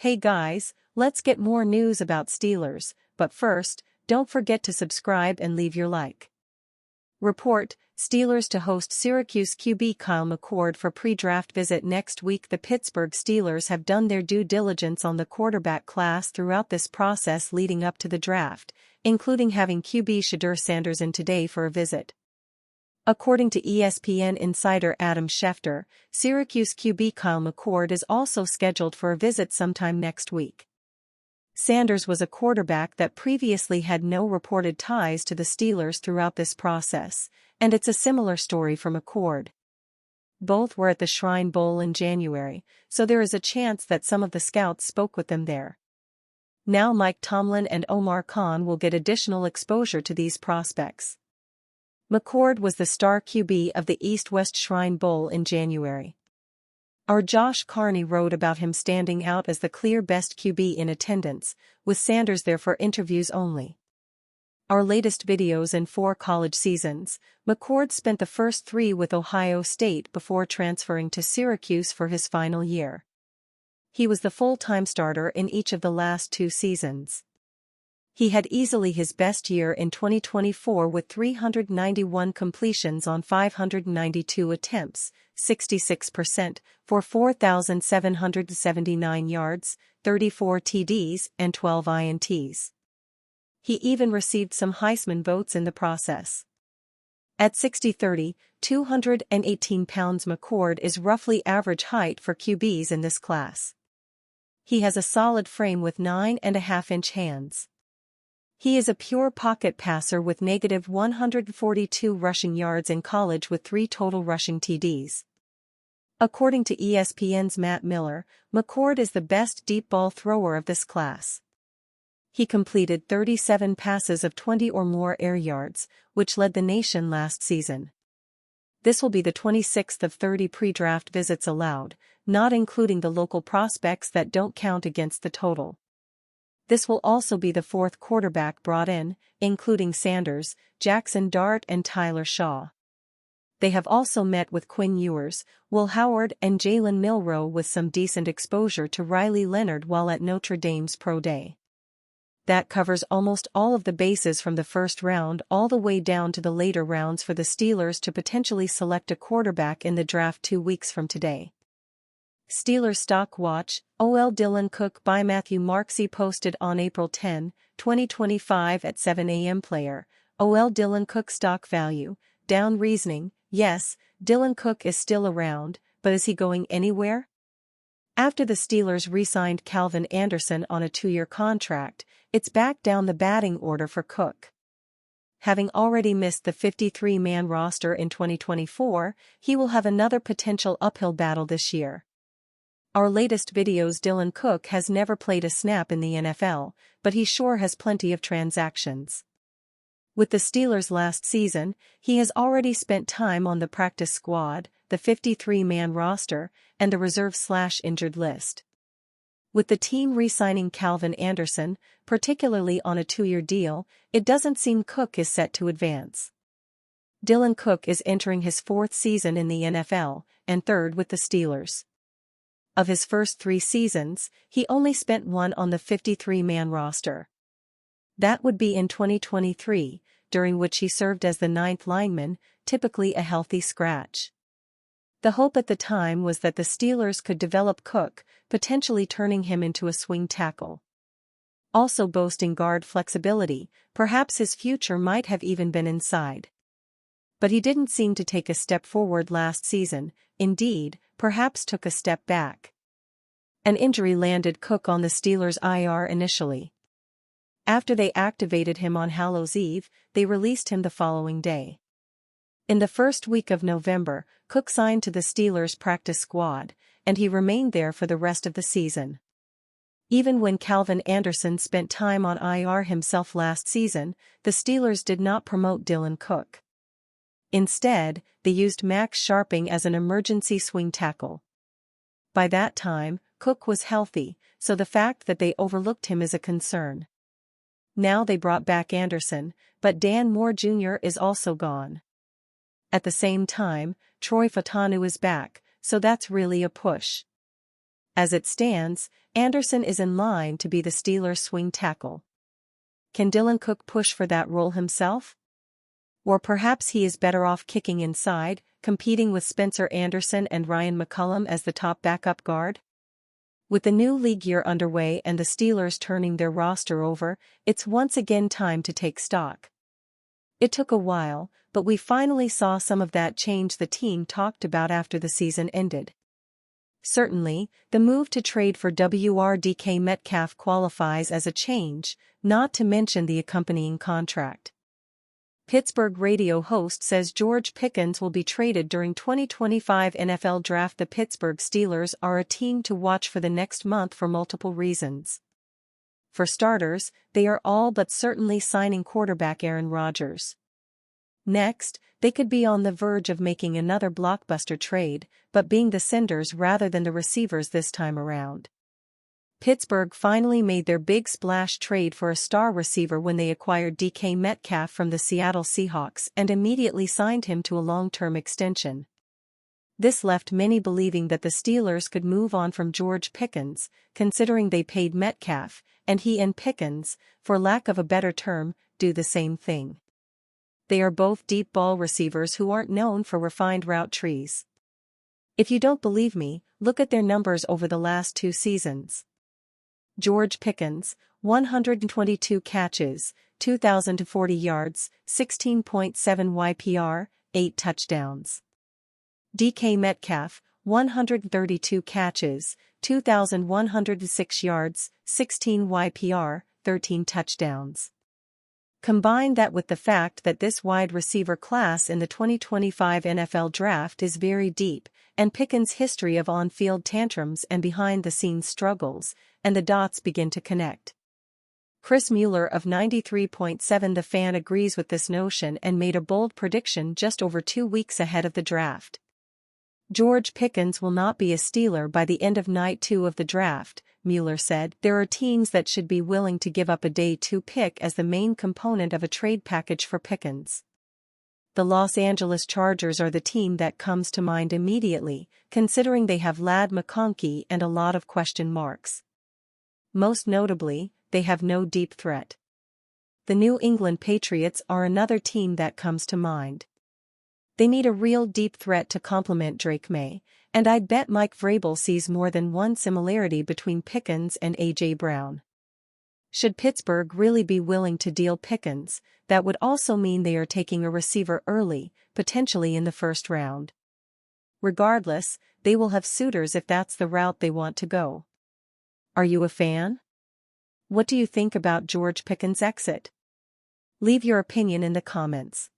Hey guys, let's get more news about Steelers, but first, don't forget to subscribe and leave your like. Report, Steelers to host Syracuse QB Kyle McCord for pre-draft visit next week. The Pittsburgh Steelers have done their due diligence on the quarterback class throughout this process leading up to the draft, including having QB Shedeur Sanders in today for a visit. According to ESPN insider Adam Schefter, Syracuse QB Kyle McCord is also scheduled for a visit sometime next week. Sanders was a quarterback that previously had no reported ties to the Steelers throughout this process, and it's a similar story for McCord. Both were at the Shrine Bowl in January, so there is a chance that some of the scouts spoke with them there. Now Mike Tomlin and Omar Khan will get additional exposure to these prospects. McCord was the star QB of the East-West Shrine Bowl in January. Our Josh Carney wrote about him standing out as the clear best QB in attendance, with Sanders there for interviews only. Our latest videos in 4 college seasons, McCord spent the first 3 with Ohio State before transferring to Syracuse for his final year. He was the full-time starter in each of the last 2 seasons. He had easily his best year in 2024 with 391 completions on 592 attempts, 66%, for 4,779 yards, 34 TDs and 12 INTs. He even received some Heisman votes in the process. At 6'30", 218 pounds, McCord is roughly average height for QBs in this class. He has a solid frame with 9.5-inch hands. He is a pure pocket passer with negative 142 rushing yards in college with 3 total rushing TDs. According to ESPN's Matt Miller, McCord is the best deep ball thrower of this class. He completed 37 passes of 20 or more air yards, which led the nation last season. This will be the 26th of 30 pre-draft visits allowed, not including the local prospects that don't count against the total. This will also be the 4th quarterback brought in, including Sanders, Jackson Dart and Tyler Shaw. They have also met with Quinn Ewers, Will Howard and Jalen Milroe with some decent exposure to Riley Leonard while at Notre Dame's Pro Day. That covers almost all of the bases from the first round all the way down to the later rounds for the Steelers to potentially select a quarterback in the draft 2 weeks from today. Steelers Stock Watch, OL Dylan Cook by Matthew Marksey posted on April 10, 2025 at 7 a.m. Player, OL Dylan Cook stock value, down reasoning, yes, Dylan Cook is still around, but is he going anywhere? After the Steelers re-signed Calvin Anderson on a 2-year contract, it's back down the batting order for Cook. Having already missed the 53-man roster in 2024, he will have another potential uphill battle this year. Our latest videos: Dylan Cook has never played a snap in the NFL, but he sure has plenty of transactions. With the Steelers last season, he has already spent time on the practice squad, the 53-man roster, and the reserve/injured list. With the team re-signing Calvin Anderson, particularly on a 2-year deal, it doesn't seem Cook is set to advance. Dylan Cook is entering his 4th season in the NFL, and 3rd with the Steelers. Of his first 3 seasons, he only spent 1 on the 53-man roster. That would be in 2023, during which he served as the 9th lineman, typically a healthy scratch. The hope at the time was that the Steelers could develop Cook, potentially turning him into a swing tackle. Also boasting guard flexibility, perhaps his future might have even been inside. But he didn't seem to take a step forward last season, indeed, perhaps took a step back. An injury landed Cook on the Steelers' IR initially. After they activated him on Hallows Eve, they released him the following day. In the first week of November, Cook signed to the Steelers' practice squad, and he remained there for the rest of the season. Even when Calvin Anderson spent time on IR himself last season, the Steelers did not promote Dylan Cook. Instead, they used Max Sharping as an emergency swing tackle. By that time, Cook was healthy, so the fact that they overlooked him is a concern. Now they brought back Anderson, but Dan Moore Jr. is also gone. At the same time, Troy Fautanu is back, so that's really a push. As it stands, Anderson is in line to be the Steelers' swing tackle. Can Dylan Cook push for that role himself? Or perhaps he is better off kicking inside, competing with Spencer Anderson and Ryan McCullum as the top backup guard? With the new league year underway and the Steelers turning their roster over, it's once again time to take stock. It took a while, but we finally saw some of that change the team talked about after the season ended. Certainly, the move to trade for DK Metcalf qualifies as a change, not to mention the accompanying contract. Pittsburgh radio host says George Pickens will be traded during 2025 NFL Draft. The Pittsburgh Steelers are a team to watch for the next month for multiple reasons. For starters, they are all but certainly signing quarterback Aaron Rodgers. Next, they could be on the verge of making another blockbuster trade, but being the senders rather than the receivers this time around. Pittsburgh finally made their big splash trade for a star receiver when they acquired DK Metcalf from the Seattle Seahawks and immediately signed him to a long-term extension. This left many believing that the Steelers could move on from George Pickens, considering they paid Metcalf, and he and Pickens, for lack of a better term, do the same thing. They are both deep ball receivers who aren't known for refined route trees. If you don't believe me, look at their numbers over the last 2 seasons. George Pickens, 122 catches, 2,040 yards, 16.7 YPR, 8 touchdowns. DK Metcalf, 132 catches, 2,106 yards, 16 YPR, 13 touchdowns. Combine that with the fact that this wide receiver class in the 2025 NFL Draft is very deep, and Pickens' history of on-field tantrums and behind-the-scenes struggles, and the dots begin to connect. Chris Mueller of 93.7 The Fan agrees with this notion and made a bold prediction just over 2 weeks ahead of the draft. George Pickens will not be a Steeler by the end of night 2 of the draft, Mueller said. There are teams that should be willing to give up a day 2 pick as the main component of a trade package for Pickens. The Los Angeles Chargers are the team that comes to mind immediately, considering they have Ladd McConkey and a lot of question marks. Most notably, they have no deep threat. The New England Patriots are another team that comes to mind. They need a real deep threat to complement Drake May, and I'd bet Mike Vrabel sees more than one similarity between Pickens and A.J. Brown. Should Pittsburgh really be willing to deal Pickens, that would also mean they are taking a receiver early, potentially in the first round. Regardless, they will have suitors if that's the route they want to go. Are you a fan? What do you think about George Pickens' exit? Leave your opinion in the comments.